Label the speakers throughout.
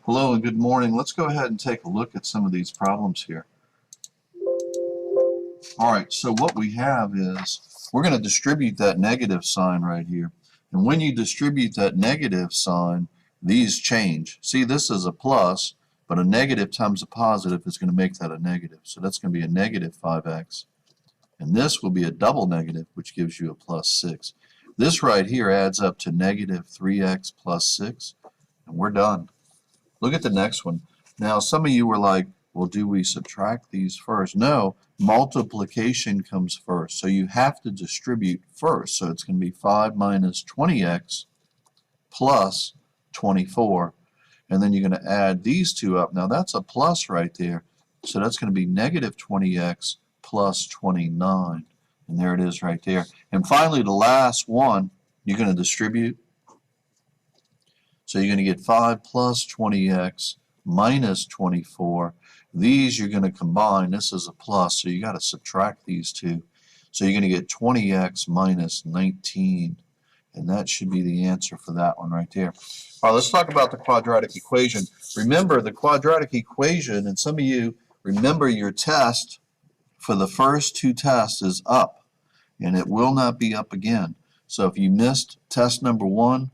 Speaker 1: Hello and good morning. Let's go ahead and take a look at some of these problems here. All right, so what we have is we're going to distribute that negative sign right here. And when you distribute that negative sign, these change. See, this is a plus, but a negative times a positive is going to make that a negative. So that's going to be a negative 5x. And this will be a double negative, which gives you a plus 6. This right here adds up to negative 3x plus 6, and we're done. Look at the next one. Now, some of you were like, well, do we subtract these first? No, multiplication comes first. So you have to distribute first. So it's going to be 5 minus 20x plus 24. And then you're going to add these two up. Now, that's a plus right there. So that's going to be negative 20x plus 29. And there it is right there. And finally, the last one, you're going to distribute. So you're going to get 5 plus 20x minus 24. These you're going to combine. This is a plus, so you got to subtract these two. So you're going to get 20x minus 19. And that should be the answer for that one right there. All right, let's talk about the quadratic equation. Remember, the quadratic equation, and some of you remember your test for the first two tests is up, and it will not be up again. So if you missed test number 1,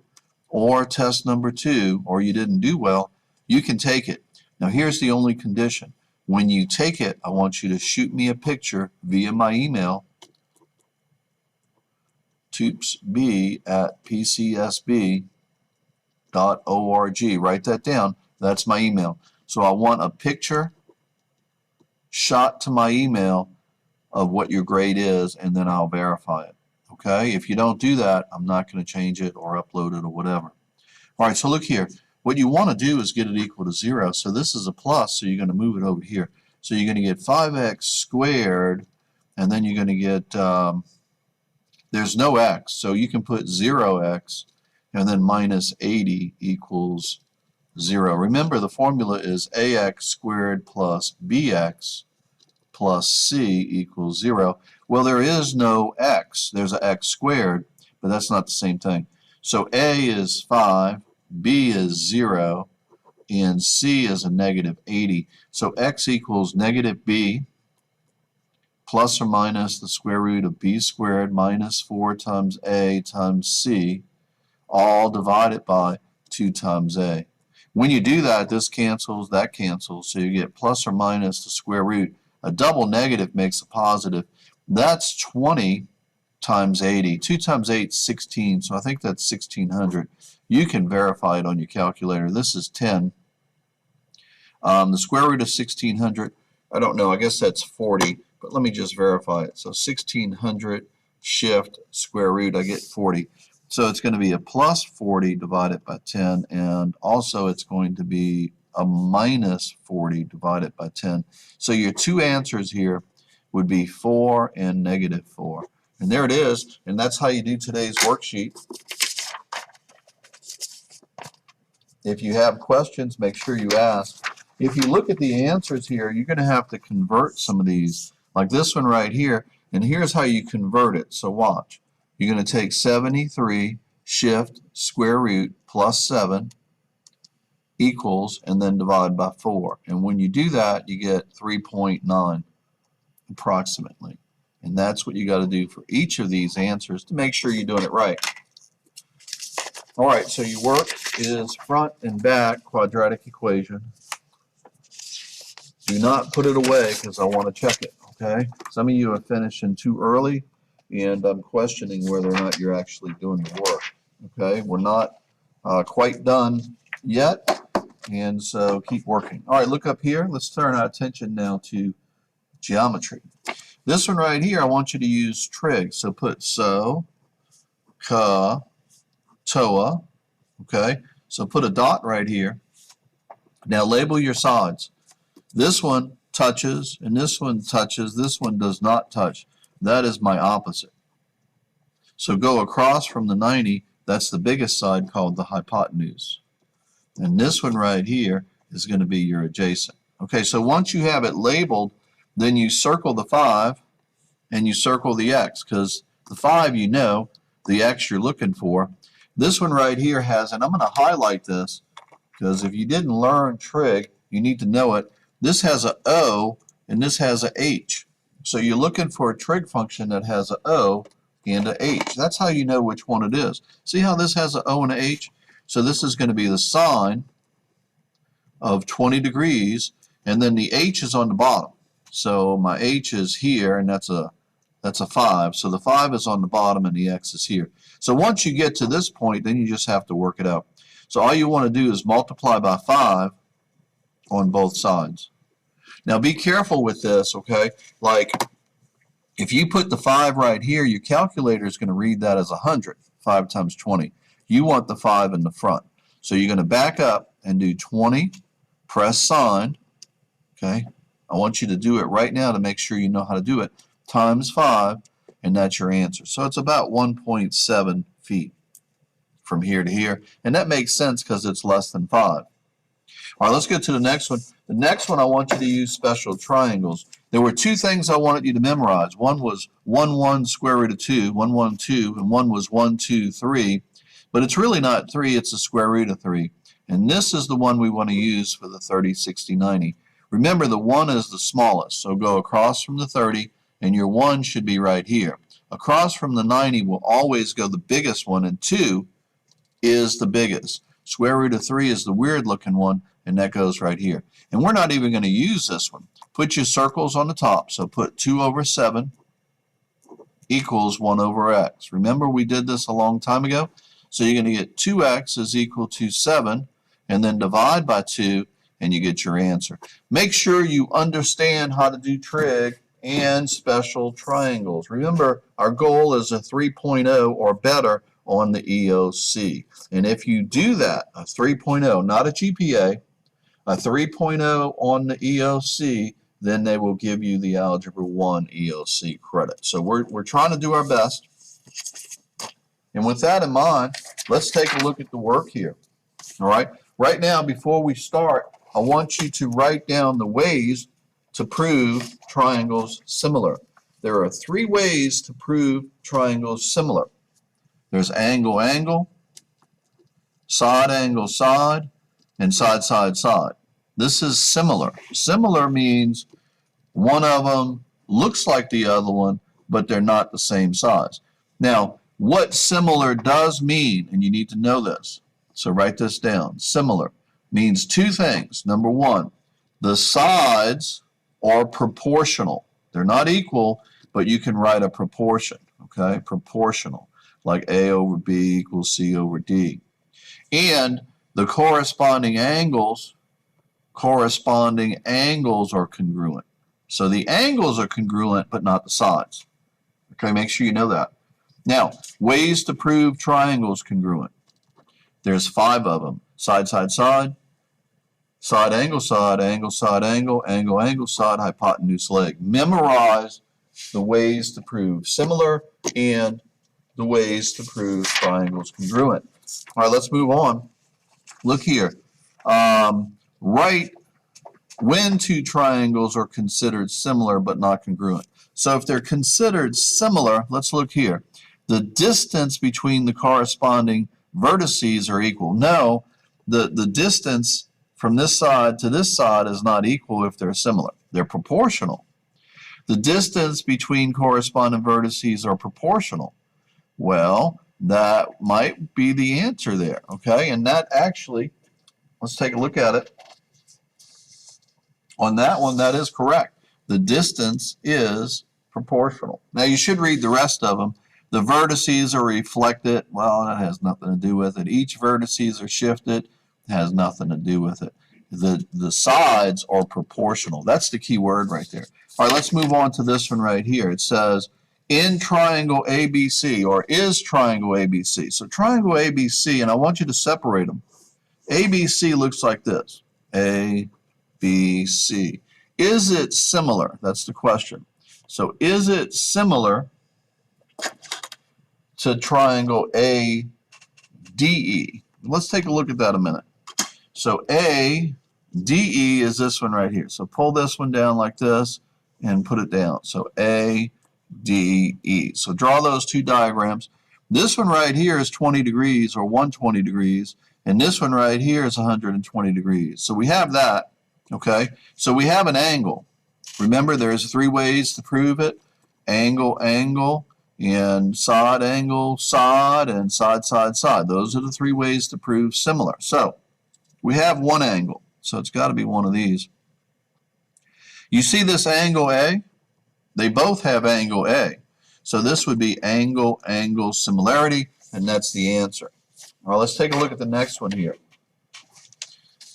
Speaker 1: or test number 2, or you didn't do well, you can take it. Now here's the only condition. When you take it, I want you to shoot me a picture via my email, toopsb@pcsb.org. Write that down. That's my email. So I want a picture shot to my email of what your grade is, and then I'll verify it. Okay, if you don't do that, I'm not going to change it or upload it or whatever. All right, so look here. What you want to do is get it equal to 0. So this is a plus, so you're going to move it over here. So you're going to get 5x squared, and then you're going to get, there's no x, so you can put 0x, and then minus 80 equals 0. Remember, the formula is ax squared plus bx plus c equals 0. Well, there is no x. There's an x squared, but that's not the same thing. So a is 5, b is 0, and c is a negative 80. So x equals negative b plus or minus the square root of b squared minus 4 times a times c, all divided by 2 times a. When you do that, this cancels, that cancels, so you get plus or minus the square root. A double negative makes a positive. That's 20 times 80. 2 times 8 is 16, so I think that's 1600. You can verify it on your calculator. This is 10. The square root of 1600, I don't know, I guess that's 40, but let me just verify it. So 1600 shift square root, I get 40. So it's going to be a plus 40 divided by 10, and also it's going to be a minus 40 divided by 10. So your two answers here would be 4 and negative 4. And there it is, and that's how you do today's worksheet. If you have questions, make sure you ask. If you look at the answers here, you're going to have to convert some of these, like this one right here, and here's how you convert it. So watch. You're going to take 73 shift square root plus 7 equals, and then divide by 4. And when you do that, you get 3.9 approximately. And that's what you got to do for each of these answers to make sure you're doing it right. All right, so your work is front and back quadratic equation. Do not put it away because I want to check it, okay? Some of you are finishing too early, and I'm questioning whether or not you're actually doing the work, okay? We're not quite done yet, and so keep working. All right, look up here. Let's turn our attention now to geometry. This one right here, I want you to use trig. So put so, ka, toa, okay? So put a dot right here. Now label your sides. This one touches, and this one touches. This one does not touch. That is my opposite. So go across from the 90. That's the biggest side, called the hypotenuse. And this one right here is going to be your adjacent. Okay, so once you have it labeled, then you circle the 5 and you circle the x, because the 5 you know, the x you're looking for. This one right here has, and I'm going to highlight this, because if you didn't learn trig, you need to know it. This has a O and this has a H. So you're looking for a trig function that has a O and a H. That's how you know which one it is. See how this has a O and a H? So this is going to be the sine of 20 degrees, and then the H is on the bottom. So my H is here, and that's a 5. So the 5 is on the bottom and the X is here. So once you get to this point, then you just have to work it out. So all you want to do is multiply by 5 on both sides. Now be careful with this, okay? Like if you put the 5 right here, your calculator is going to read that as 100. 5 times 20. You want the 5 in the front. So you're going to back up and do 20, press sine, okay? I want you to do it right now to make sure you know how to do it, times 5, and that's your answer. So it's about 1.7 feet from here to here, and that makes sense because it's less than 5. All right, let's go to the next one. The next one, I want you to use special triangles. There were two things I wanted you to memorize. One was 1, 1, square root of 2, 1, 1, 2, and one was 1, 2, 3. But it's really not 3, it's the square root of 3. And this is the one we want to use for the 30, 60, 90. Remember, the 1 is the smallest, so go across from the 30, and your 1 should be right here. Across from the 90 will always go the biggest one, and 2 is the biggest. Square root of 3 is the weird-looking one, and that goes right here. And we're not even going to use this one. Put your circles on the top, so put 2 over 7 equals 1 over x. Remember, we did this a long time ago? So you're going to get 2x is equal to 7, and then divide by 2, and you get your answer. Make sure you understand how to do trig and special triangles. Remember, our goal is a 3.0 or better on the EOC. And if you do that, a 3.0, not a GPA, a 3.0 on the EOC, then they will give you the Algebra 1 EOC credit. So we're trying to do our best. And with that in mind, let's take a look at the work here. All right. Right now, before we start, I want you to write down the ways to prove triangles similar. There are 3 ways to prove triangles similar. There's angle, angle, side, angle, side, and side, side, side. This is similar. Similar means one of them looks like the other one, but they're not the same size. Now, what similar does mean, and you need to know this, so write this down. Similar means 2 things. Number 1, the sides are proportional. They're not equal, but you can write a proportion, okay? Proportional, like A over B equals C over D. And the corresponding angles are congruent. So the angles are congruent, but not the sides. Okay, make sure you know that. Now, ways to prove triangles congruent. There's 5 of them. Side, side, side, side, angle, angle, angle, angle, side, hypotenuse, leg. Memorize the ways to prove similar and the ways to prove triangles congruent. All right, let's move on. Look here. Write when 2 triangles are considered similar but not congruent. So if they're considered similar, let's look here. The distance between the corresponding vertices are equal. No, the distance from this side to this side is not equal if they're similar. They're proportional. The distance between corresponding vertices are proportional. Well, that might be the answer there, okay? And that actually, let's take a look at it. On that one, that is correct. The distance is proportional. Now, you should read the rest of them. The vertices are reflected. Well, that has nothing to do with it. Each vertices are shifted. It has nothing to do with it. The sides are proportional. That's the key word right there. All right, let's move on to this one right here. It says, in triangle ABC, or is triangle ABC. So triangle ABC, and I want you to separate them. ABC looks like this. A, B, C. Is it similar? That's the question. So is it similar to triangle ADE? Let's take a look at that a minute. So ADE is this one right here. So pull this one down like this and put it down. So ADE. So draw those 2 diagrams. This one right here is 20 degrees or 120 degrees, And this one right here is 120 degrees. So we have that, okay? So we have an angle. Remember, there's 3 ways to prove it. Angle, angle, and side angle, side, and side, side, side. Those are the 3 ways to prove similar. So we have one angle. So it's got to be one of these. You see this angle A? They both have angle A. So this would be angle, angle similarity, and that's the answer. All right, let's take a look at the next one here.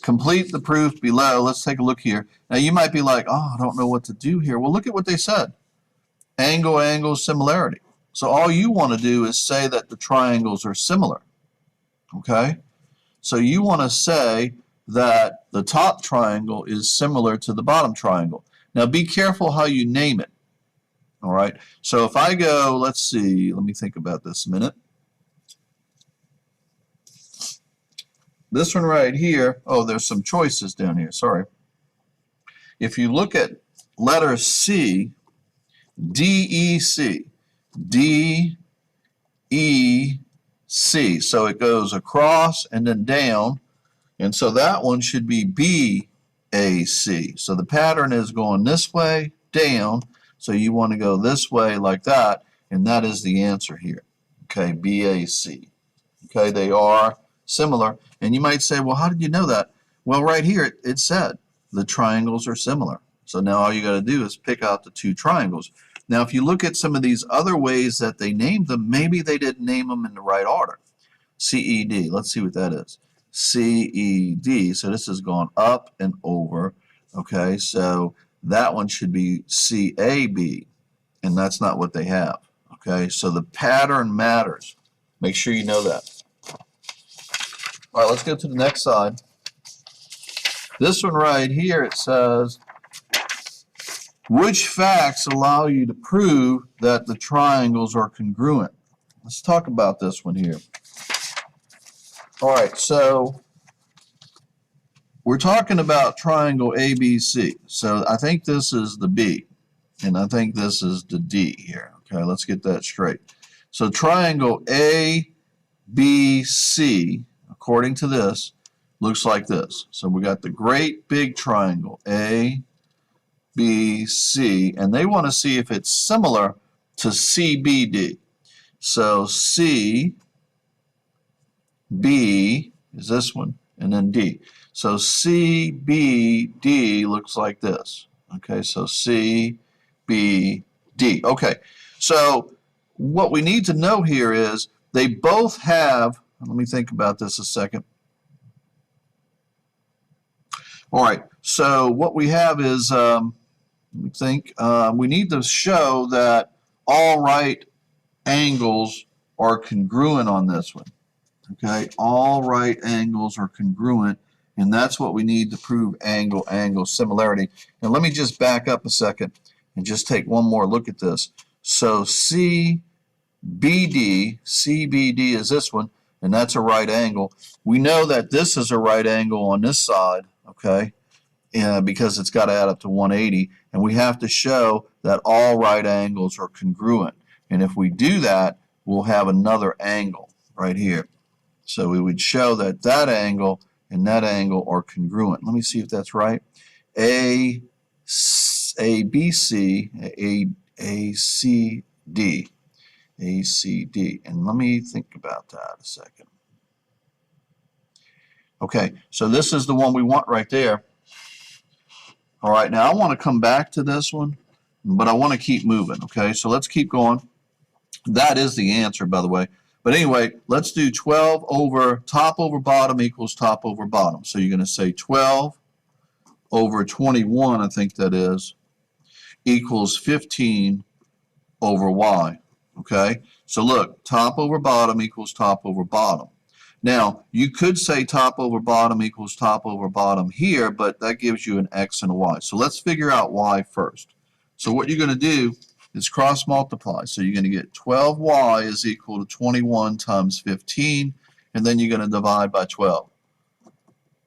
Speaker 1: Complete the proof below. Let's take a look here. Now you might be like, oh, I don't know what to do here. Well, look at what they said. Angle, angle similarity. So all you want to do is say that the triangles are similar. Okay? So you want to say that the top triangle is similar to the bottom triangle. Now be careful how you name it. All right? So if I go, let's see, let me think about this a minute. This one right here, oh, there's some choices down here, sorry. If you look at letter C, D-E-C, D-E-C, so it goes across and then down, and so that one should be B-A-C. So the pattern is going this way, down, so you want to go this way like that, and that is the answer here, okay, B-A-C. Okay, they are similar. And you might say, well, how did you know that? Well, right here it said the triangles are similar. So now all you got to do is pick out the 2 triangles. Now, if you look at some of these other ways that they named them, maybe they didn't name them in the right order. C-E-D, let's see what that is. C-E-D, so this has gone up and over. Okay, so that one should be C-A-B, and that's not what they have. Okay, so the pattern matters. Make sure you know that. All right, let's go to the next side. This one right here, it says, which facts allow you to prove that the triangles are congruent? Let's talk about this one here. All right, so we're talking about triangle ABC. So I think this is the B, and I think this is the D here. Okay, let's get that straight. So triangle ABC, according to this, looks like this. So we got the great big triangle, A, B, C, and they want to see if it's similar to CBD. So C, B is this one, and then D. So CBD looks like this. Okay, so CBD. Okay, so what we need to know here is they both have, let me think about this a second. All right, so what we have is, let me think, we need to show that all right angles are congruent on this one. Okay, all right angles are congruent, and that's what we need to prove angle similarity. Now let me just back up a second and just take one more look at this. So CBD is this one, and that's a right angle. We know that this is a right angle on this side, okay, because it's got to add up to 180, and we have to show that all right angles are congruent. And if we do that, we'll have another angle right here. So we would show that that angle and that angle are congruent. Let me see if that's right. ABC, ACD. And let me think about that a second. Okay, so this is the one we want right there. All right, now I want to come back to this one, but I want to keep moving. Okay, so let's keep going. That is the answer, by the way. But anyway, let's do 12 over top over bottom equals top over bottom. So you're going to say 12 over 21, I think that is, equals 15 over y. Okay? So look, top over bottom equals top over bottom. Now, you could say top over bottom equals top over bottom here, but that gives you an x and a y. So let's figure out y first. So what you're going to do is cross multiply. So you're going to get 12y is equal to 21 times 15, and then you're going to divide by 12.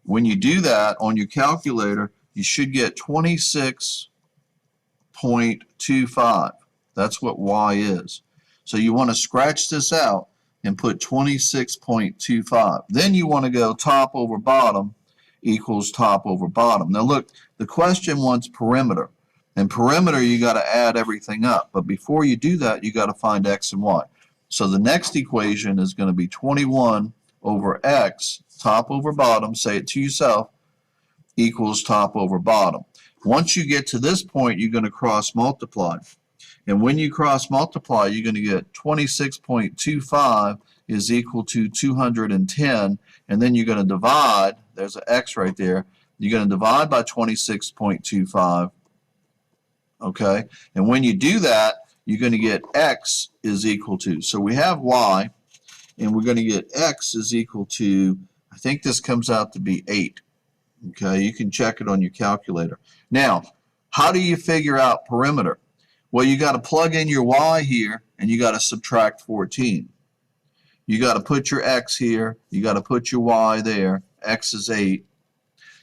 Speaker 1: When you do that on your calculator, you should get 26.25. That's what y is. So you want to scratch this out, and put 26.25. Then you want to go top over bottom equals top over bottom. Now look, the question wants perimeter. And perimeter, you got to add everything up. But before you do that, you got to find x and y. So the next equation is going to be 21 over x, top over bottom, say it to yourself, equals top over bottom. Once you get to this point, you're going to cross multiply. And when you cross multiply, you're going to get 26.25 is equal to 210. And then you're going to divide, there's an x right there, you're going to divide by 26.25. Okay? And when you do that, you're going to get x is equal to. So we have y, and we're going to get x is equal to, I think this comes out to be 8. Okay? You can check it on your calculator. Now, how do you figure out perimeter? Well, you got to plug in your y here, and you got to subtract 14. You got to put your x here. You got to put your y there. X is 8.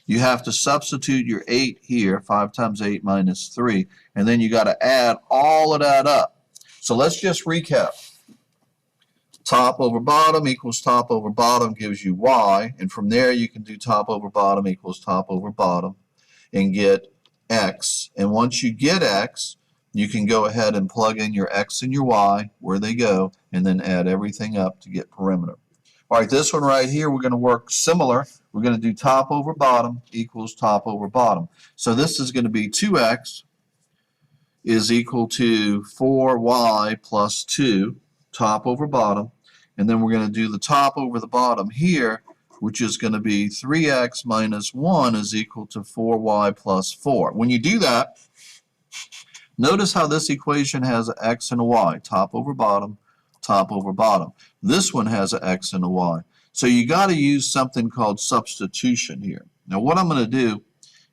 Speaker 1: You have to substitute your 8 here, 5 times 8 minus 3, and then you got to add all of that up. So let's just recap. Top over bottom equals top over bottom gives you y, and from there you can do top over bottom equals top over bottom and get x. And once you get x, you can go ahead and plug in your x and your y, where they go, and then add everything up to get perimeter. All right, this one right here, we're going to work similar. We're going to do top over bottom equals top over bottom. So this is going to be 2x is equal to 4y plus 2, top over bottom. And then we're going to do the top over the bottom here, which is going to be 3x minus 1 is equal to 4y plus 4. When you do that, notice how this equation has an x and a y, top over bottom, top over bottom. This one has an x and a y. So you got to use something called substitution here. Now what I'm going to do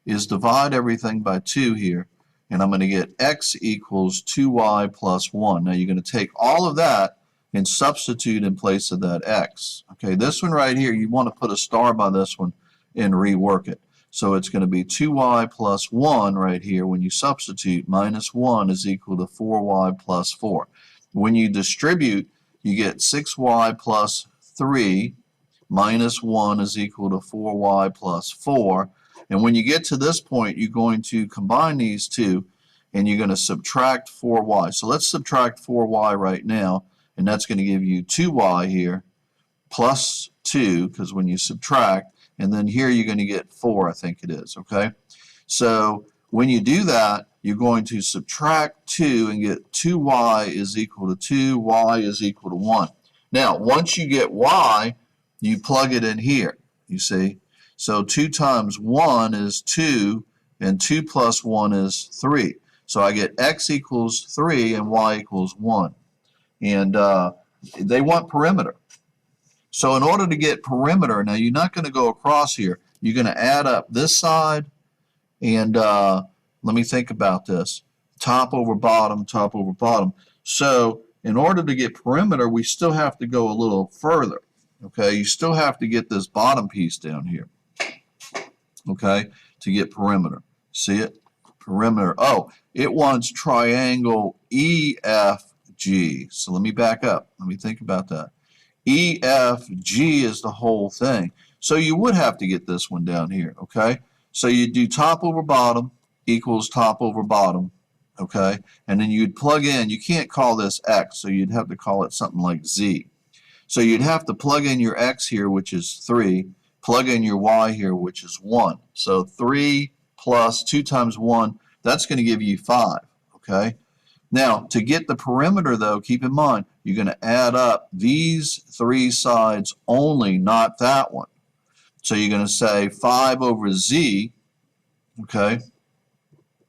Speaker 1: is divide everything by 2 here, and I'm going to get x equals 2y plus 1. Now you're going to take all of that and substitute in place of that x. Okay, this one right here, you want to put a star by this one and rework it. So it's going to be 2y plus 1 right here. When you substitute, minus 1 is equal to 4y plus 4. When you distribute, you get 6y plus 3 minus 1 is equal to 4y plus 4. And when you get to this point, you're going to combine these two, and you're going to subtract 4y. So let's subtract 4y right now, and that's going to give you 2y here plus 2, because when you subtract, and then here you're going to get 4, I think it is, okay? So when you do that, you're going to subtract 2 and get 2y is equal to 2, y is equal to 1. Now, once you get y, you plug it in here, you see? So 2 times 1 is 2, and 2 plus 1 is 3. So I get x equals 3 and y equals 1. And they want perimeter. So in order to get perimeter, now you're not going to go across here. You're going to add up this side, and let me think about this. Top over bottom, top over bottom. So in order to get perimeter, we still have to go a little further. Okay, you still have to get this bottom piece down here. Okay, to get perimeter. See it? Perimeter. Oh, it wants triangle EFG. So let me back up. Let me think about that. EFG is the whole thing. So you would have to get this one down here, okay? So you do top over bottom equals top over bottom, okay? And then you'd plug in, you can't call this X, so you'd have to call it something like Z. So you'd have to plug in your X here, which is 3, plug in your Y here, which is 1. So 3 plus 2 times 1, that's going to give you 5, okay? Now, to get the perimeter, though, keep in mind, you're going to add up these 3 sides only, not that one. So you're going to say 5 over Z, okay,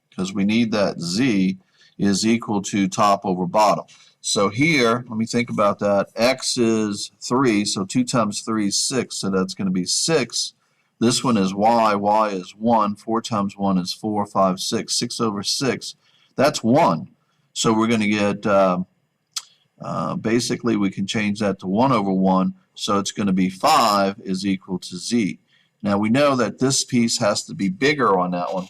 Speaker 1: because we need that Z, is equal to top over bottom. So here, let me think about that. X is 3, so 2 times 3 is 6, so that's going to be 6. This one is Y, Y is 1. 4 times 1 is 4, 5, 6. 6 over 6, that's 1. So we're going to get, basically we can change that to 1 over 1, so it's going to be 5 is equal to Z. Now we know that this piece has to be bigger on that one.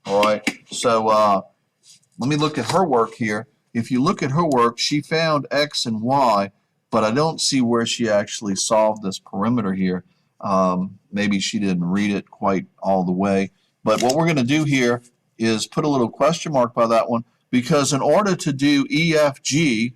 Speaker 1: All right, so let me look at her work here. If you look at her work, she found X and Y but I don't see where she actually solved this perimeter here. Maybe she didn't read it quite all the way. But what we're going to do here is put a little question mark by that one, because in order to do EFG,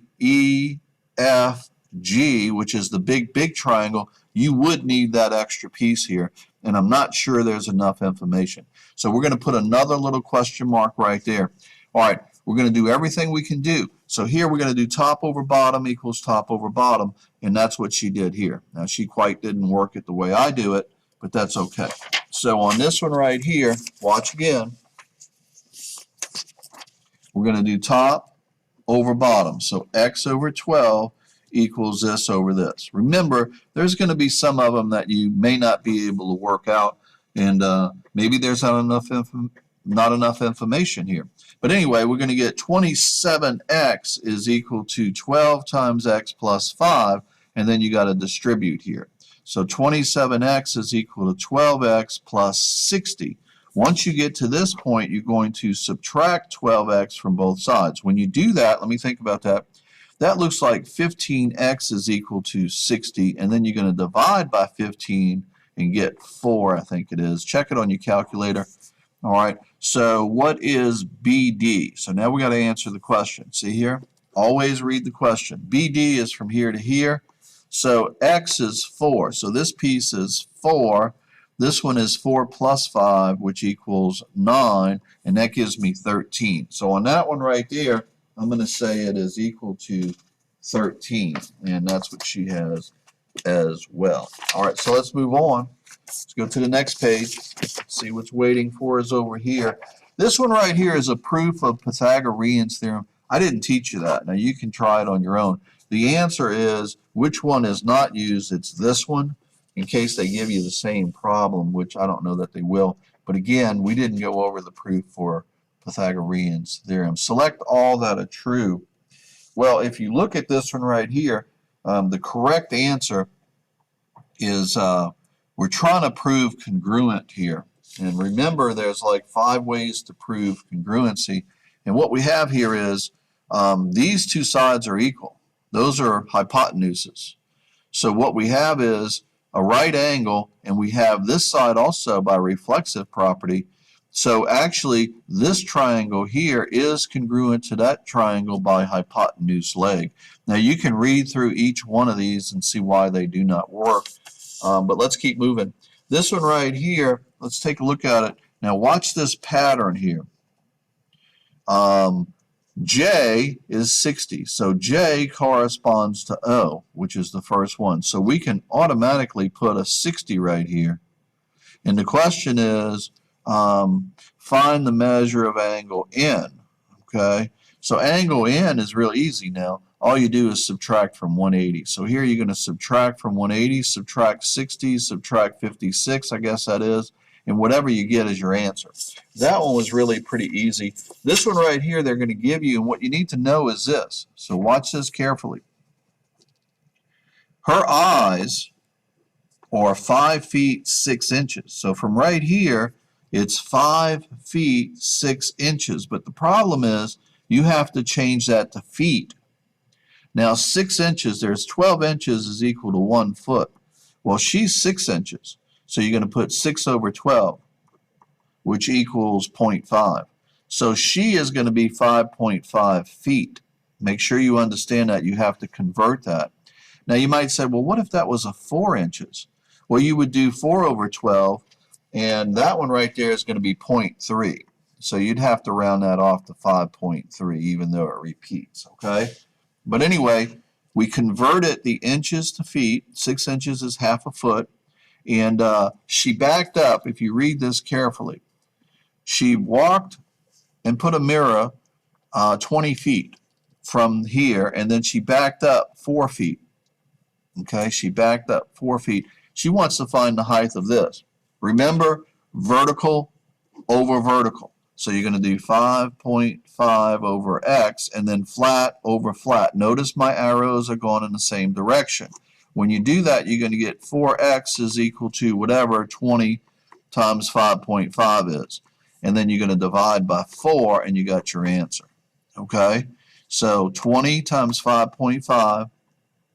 Speaker 1: which is the big triangle, you would need that extra piece here, and I'm not sure there's enough information. So we're going to put another little question mark right there. All right, we're going to do everything we can do. So here we're going to do top over bottom equals top over bottom, and that's what she did here. Now she quite didn't work it the way I do it, but that's okay. So on this one right here, watch again. We're going to do top over bottom. So x over 12 equals this over this. Remember, there's going to be some of them that you may not be able to work out, and maybe there's not enough information here. But anyway, we're going to get 27x is equal to 12 times x plus 5, and then you got to distribute here. So 27x is equal to 12x plus 60. Once you get to this point, you're going to subtract 12x from both sides. When you do that, let me think about that. That looks like 15x is equal to 60, and then you're going to divide by 15 and get 4, I think it is. Check it on your calculator. All right, so what is BD? So now we got to answer the question. See here? Always read the question. BD is from here to here. So x is 4. So this piece is 4. This one is 4 plus 5, which equals 9, and that gives me 13. So on that one right there, I'm going to say it is equal to 13, and that's what she has as well. All right, so let's move on. Let's go to the next page. See what's waiting for us over here. This one right here is a proof of Pythagorean's theorem. I didn't teach you that. Now you can try it on your own. The answer is, which one is not used? It's this one, in case they give you the same problem, which I don't know that they will. But again, we didn't go over the proof for Pythagorean's theorem. Select all that are true. Well, if you look at this one right here, the correct answer is we're trying to prove congruent here. And remember, there's like 5 ways to prove congruency. And what we have here is these two sides are equal. Those are hypotenuses. So what we have is a right angle, and we have this side also by reflexive property. So actually, this triangle here is congruent to that triangle by hypotenuse leg. Now you can read through each one of these and see why they do not work. But let's keep moving. This one right here, let's take a look at it. Now watch this pattern here. J is 60. So J corresponds to O, which is the first one. So we can automatically put a 60 right here. And the question is, find the measure of angle N. Okay, so angle N is real easy now. All you do is subtract from 180. So here you're going to subtract from 180, subtract 60, subtract 56, I guess that is, and whatever you get is your answer. That one was really pretty easy. This one right here they're going to give you, and what you need to know is this. So watch this carefully. Her eyes are 5 feet 6 inches. So from right here, it's 5 feet 6 inches. But the problem is you have to change that to feet. Now 6 inches, there's 12 inches is equal to 1 foot. Well, she's 6 inches. So you're going to put 6 over 12, which equals 0.5. So she is going to be 5.5 feet. Make sure you understand that. You have to convert that. Now you might say, well, what if that was a 4 inches? Well, you would do 4 over 12, and that one right there is going to be 0.3. So you'd have to round that off to 5.3, even though it repeats, okay? But anyway, we converted the inches to feet. 6 inches is half a foot. And she backed up, if you read this carefully. She walked and put a mirror 20 feet from here, and then she backed up 4 feet. Okay, she backed up 4 feet. She wants to find the height of this. Remember, vertical over vertical. So you're going to do 5.5 over x and then flat over flat. Notice my arrows are going in the same direction. When you do that, you're going to get 4x is equal to whatever 20 times 5.5 is. And then you're going to divide by 4 and you got your answer. Okay? So 20 times 5.5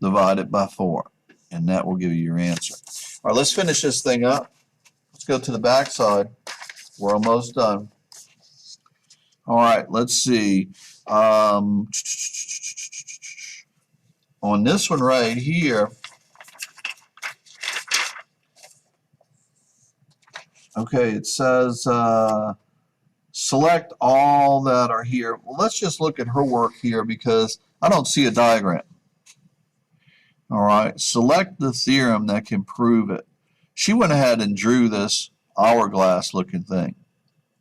Speaker 1: divided by 4. And that will give you your answer. All right, let's finish this thing up. Let's go to the back side. We're almost done. All right, let's see. On this one right here, okay, it says select all that are here. Well, let's just look at her work here because I don't see a diagram. All right, select the theorem that can prove it. She went ahead and drew this hourglass looking thing.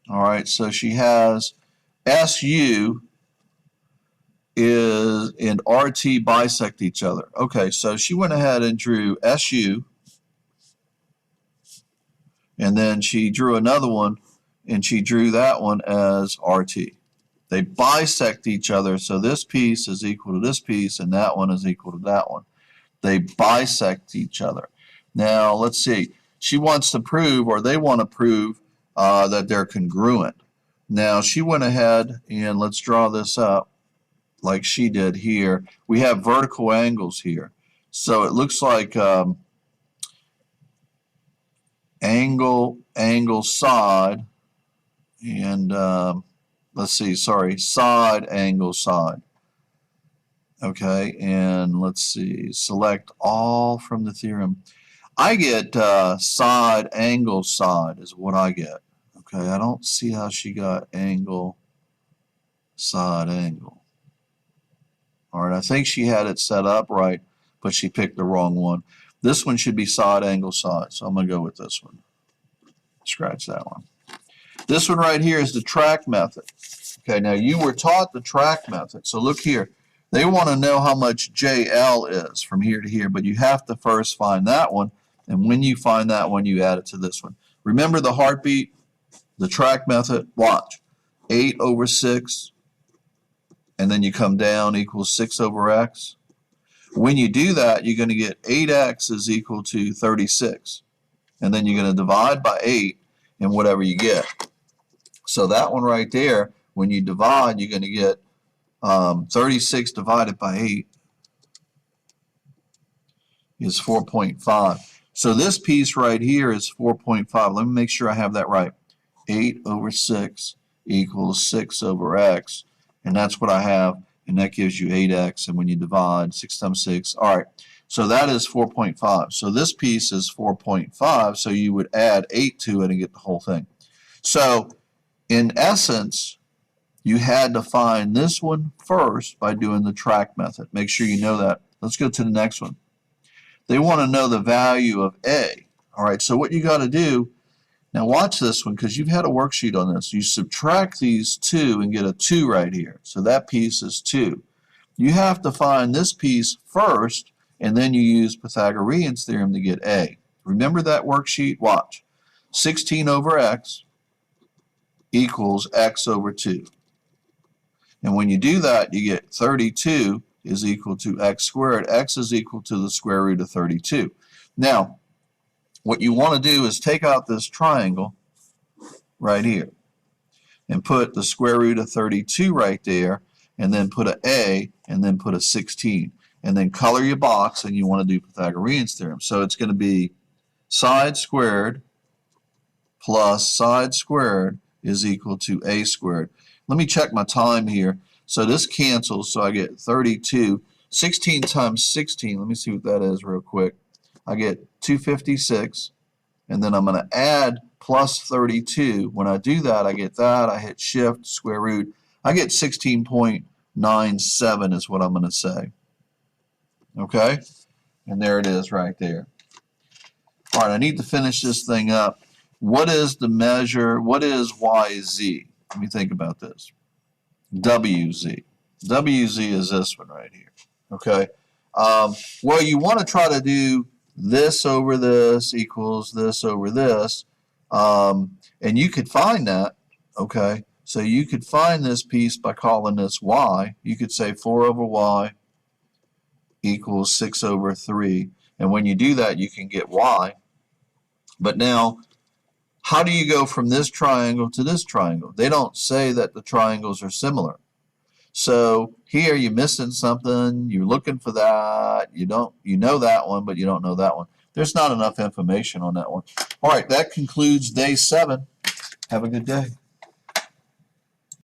Speaker 1: All right, so she has SU is and RT bisect each other. Okay, so she went ahead and drew SU, and then she drew another one, and she drew that one as RT. They bisect each other, so this piece is equal to this piece, and that one is equal to that one. They bisect each other. Now, let's see. She wants to prove, or they want to prove, that they're congruent. Now, she went ahead and let's draw this up like she did here. We have vertical angles here. So it looks like angle, side, and let's see, sorry, side, angle, side. Okay, and let's see, select all from the theorem. I get side, angle, side is what I get. Okay, I don't see how she got angle, side, angle. All right, I think she had it set up right, but she picked the wrong one. This one should be side, angle, side, so I'm going to go with this one. Scratch that one. This one right here is the track method. Okay, now you were taught the track method, so look here. They want to know how much JL is from here to here, but you have to first find that one, and when you find that one, you add it to this one. Remember the heartbeat, the track method? Watch. 8 over 6, and then you come down equals 6 over x. When you do that, you're going to get 8x is equal to 36, and then you're going to divide by 8 and whatever you get. So that one right there, when you divide, you're going to get 36 divided by 8 is 4.5. So this piece right here is 4.5. Let me make sure I have that right. 8 over 6 equals 6 over x, and that's what I have, and that gives you 8x, and when you divide 6 times 6, all right, so that is 4.5. So this piece is 4.5, so you would add 8 to it and get the whole thing. So in essence, you had to find this one first by doing the track method. Make sure you know that. Let's go to the next one. They want to know the value of A. All right, so what you got to do, now watch this one because you've had a worksheet on this. You subtract these two and get a 2 right here. So that piece is 2. You have to find this piece first, and then you use Pythagorean's theorem to get A. Remember that worksheet? Watch. 16 over x equals x over 2. And when you do that, you get 32 is equal to x squared. X is equal to the square root of 32. Now, what you want to do is take out this triangle right here and put the square root of 32 right there, and then put an A, and then put a 16. And then color your box, and you want to do Pythagorean's theorem. So it's going to be side squared plus side squared is equal to A squared. Let me check my time here. So this cancels, so I get 32. 16 times 16, let me see what that is real quick. I get 256, and then I'm going to add plus 32. When I do that, I get that. I hit shift, square root. I get 16.97 is what I'm going to say. Okay? And there it is right there. All right, I need to finish this thing up. What is the measure? What is YZ? Let me think about this. WZ. WZ is this one right here. Okay? Well, you want to try to do this over this equals this over this. And you could find that. Okay? So you could find this piece by calling this Y. You could say 4 over Y equals 6 over 3. And when you do that, you can get Y. But now, how do you go from this triangle to this triangle? They don't say that the triangles are similar. So here you're missing something, you're looking for that, you know that one, but you don't know that one. There's not enough information on that one. All right, that concludes day 7. Have a good day.